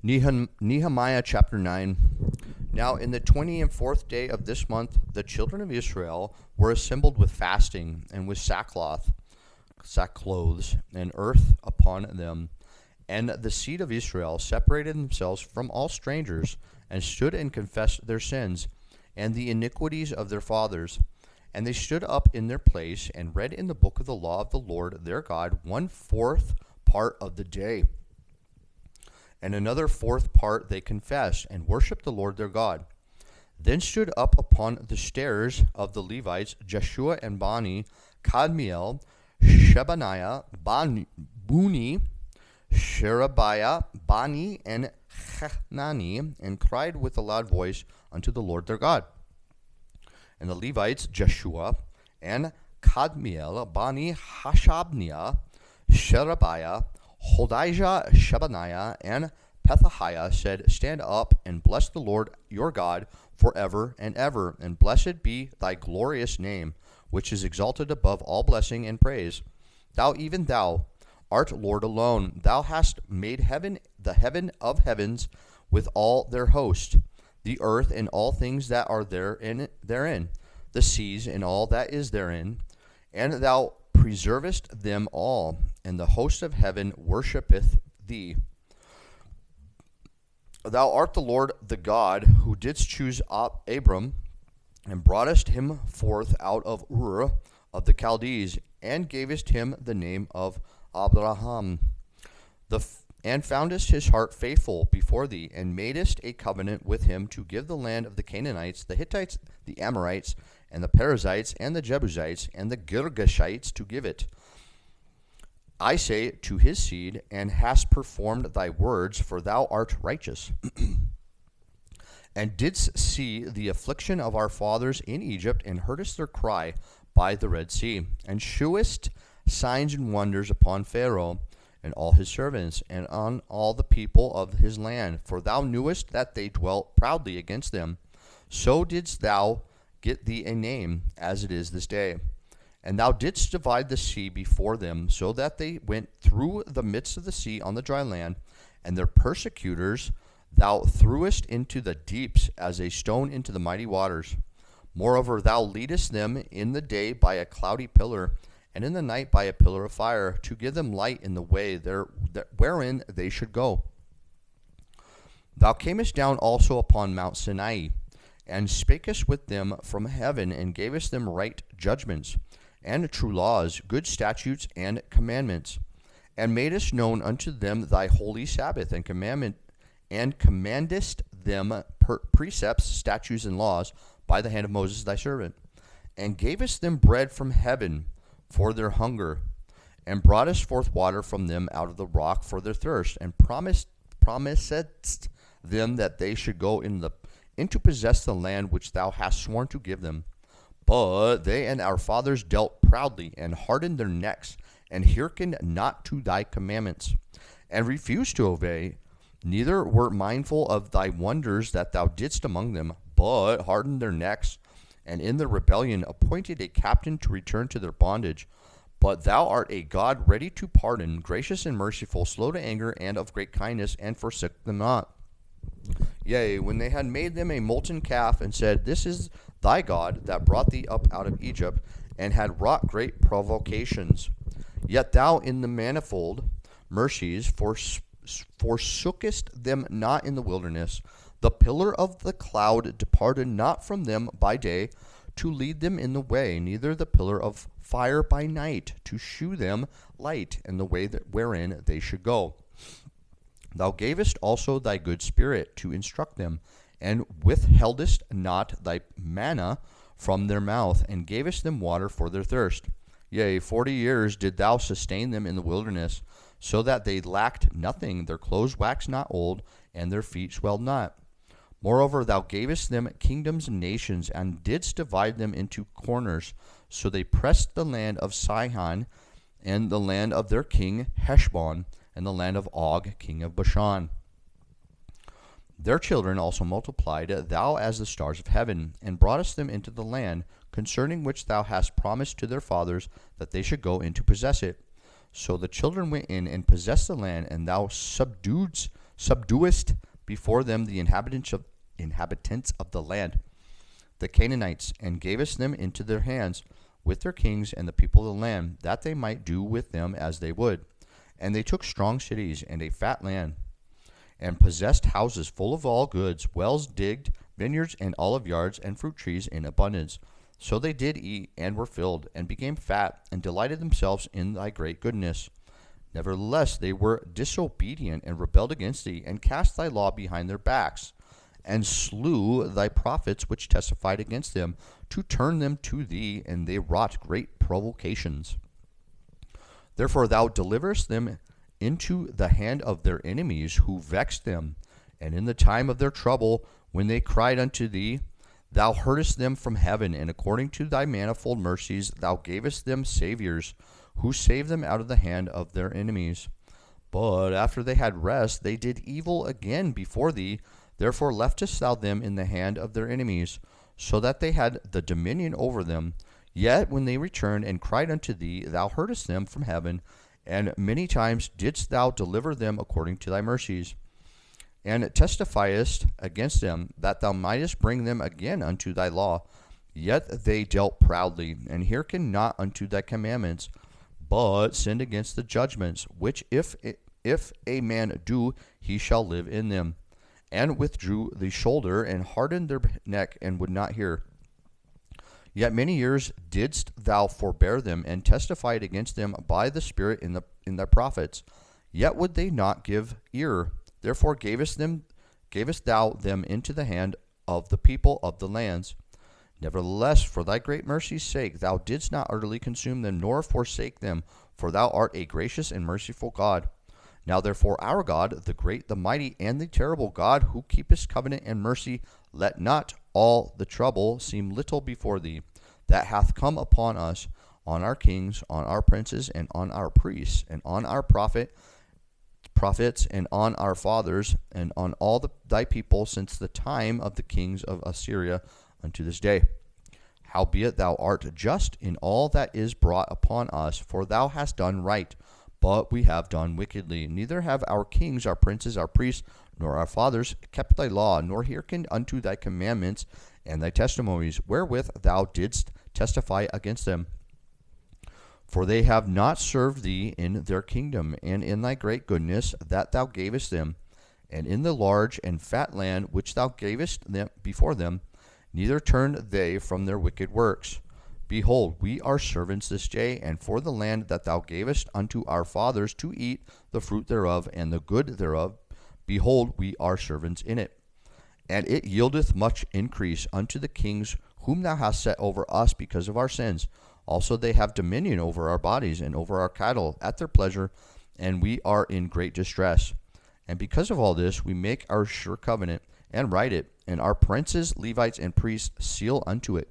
Nehemiah chapter 9. Now in the 24th day of this month, the children of Israel were assembled with fasting and with sackclothes, and earth upon them. And the seed of Israel separated themselves from all strangers, and stood and confessed their sins, and the iniquities of their fathers. And they stood up in their place, and read in the book of the law of the Lord their God 1/4 part of the day. And another 4th part they confessed, and worshipped the Lord their God. Then stood up upon the stairs of the Levites Jeshua and Bani, Kadmiel, Shebaniah, Bunni, Sherebiah, Bani, and Chenani, and cried with a loud voice unto the Lord their God. And the Levites Jeshua and Kadmiel, Bani, Hashabniah, Sherebiah, Hodijah, Shebaniah, and Pethahiah said, Stand up and bless the Lord your God forever and ever, and blessed be thy glorious name, which is exalted above all blessing and praise. Thou, even thou, art Lord alone. Thou hast made heaven, the heaven of heavens, with all their host, the earth and all things that are therein, the seas and all that is therein, and thou preservest them all, and the host of heaven worshippeth thee. Thou art the Lord the God, who didst choose Abram, and broughtest him forth out of Ur of the Chaldees, and gavest him the name of Abraham, and foundest his heart faithful before thee, and madest a covenant with him to give the land of the Canaanites, the Hittites, the Amorites, and the Perizzites, and the Jebusites, and the Girgashites to give it. I say to his seed, and hast performed thy words, for thou art righteous. And didst see the affliction of our fathers in Egypt, and heardest their cry by the Red Sea, and shewest signs and wonders upon Pharaoh and all his servants, and on all the people of his land. For thou knewest that they dwelt proudly against them. So didst thou get thee a name, as it is this day. And thou didst divide the sea before them, so that they went through the midst of the sea on the dry land, and their persecutors thou threwest into the deeps as a stone into the mighty waters. Moreover, thou leadest them in the day by a cloudy pillar, and in the night by a pillar of fire, to give them light in the way wherein they should go. Thou camest down also upon Mount Sinai, and spakest with them from heaven, and gavest them right judgments, and true laws, good statutes, and commandments, and madest known unto them thy holy Sabbath, and commandest them precepts, statutes, and laws by the hand of Moses thy servant, and gavest them bread from heaven for their hunger, and broughtest forth water from them out of the rock for their thirst, and promisedst them that they should go into possess the land which thou hast sworn to give them. But they and our fathers dealt proudly, and hardened their necks, and hearkened not to thy commandments, and refused to obey, neither were mindful of thy wonders that thou didst among them, but hardened their necks, and in their rebellion appointed a captain to return to their bondage. But thou art a God ready to pardon, gracious and merciful, slow to anger, and of great kindness, and forsook them not. Yea, when they had made them a molten calf, and said, This is thy God that brought thee up out of Egypt, and had wrought great provocations. Yet thou in the manifold mercies forsookest them not in the wilderness. The pillar of the cloud departed not from them by day, to lead them in the way, neither the pillar of fire by night, to shew them light in the way wherein they should go. Thou gavest also thy good spirit to instruct them, and withheldest not thy manna from their mouth, and gavest them water for their thirst. Yea, 40 years did thou sustain them in the wilderness, so that they lacked nothing, their clothes waxed not old, and their feet swelled not. Moreover, thou gavest them kingdoms and nations, and didst divide them into corners. So they pressed the land of Sihon, and the land of their king Heshbon, and the land of Og, king of Bashan. Their children also multiplied thou as the stars of heaven, and broughtest them into the land, concerning which thou hast promised to their fathers, that they should go in to possess it. So the children went in and possessed the land, and thou subduedst subduest before them the inhabitants of the land, the Canaanites, and gavest them into their hands with their kings and the people of the land, that they might do with them as they would. And they took strong cities and a fat land, and possessed houses full of all goods, wells digged, vineyards and olive yards, and fruit trees in abundance. So they did eat, and were filled, and became fat, and delighted themselves in thy great goodness. Nevertheless they were disobedient, and rebelled against thee, and cast thy law behind their backs, and slew thy prophets which testified against them, to turn them to thee, and they wrought great provocations. Therefore thou deliverest them into the hand of their enemies, who vexed them. And in the time of their trouble, when they cried unto thee, thou heardest them from heaven, and according to thy manifold mercies thou gavest them saviors, who saved them out of the hand of their enemies. But after they had rest, they did evil again before thee. Therefore leftest thou them in the hand of their enemies, so that they had the dominion over them. Yet when they returned and cried unto thee, thou heardest them from heaven, and many times didst thou deliver them according to thy mercies, and testifiest against them, that thou mightest bring them again unto thy law. Yet they dealt proudly, and hearkened not unto thy commandments, but sinned against the judgments, which if a man do, he shall live in them, and withdrew the shoulder, and hardened their neck, and would not hear. Yet many years didst thou forbear them, and testified against them by the Spirit in thy prophets. Yet would they not give ear. Therefore gavest thou them into the hand of the people of the lands. Nevertheless, for thy great mercy's sake, thou didst not utterly consume them, nor forsake them, for thou art a gracious and merciful God. Now therefore our God, the great, the mighty, and the terrible God, who keepest covenant and mercy, let not all the trouble seem little before thee, that hath come upon us, on our kings, on our princes, and on our priests, and on our prophets, and on our fathers, and on all thy people, since the time of the kings of Assyria unto this day. Howbeit thou art just in all that is brought upon us, for thou hast done right, but we have done wickedly. Neither have our kings, our princes, our priests, nor our fathers kept thy law, nor hearkened unto thy commandments and thy testimonies, wherewith thou didst testify against them. For they have not served thee in their kingdom, and in thy great goodness that thou gavest them, and in the large and fat land which thou gavest them before them, neither turned they from their wicked works. Behold, we are servants this day, and for the land that thou gavest unto our fathers to eat the fruit thereof and the good thereof, behold, we are servants in it. And it yieldeth much increase unto the kings whom thou hast set over us because of our sins. Also they have dominion over our bodies and over our cattle at their pleasure, and we are in great distress. And because of all this, we make our sure covenant, and write it, and our princes, Levites, and priests seal unto it.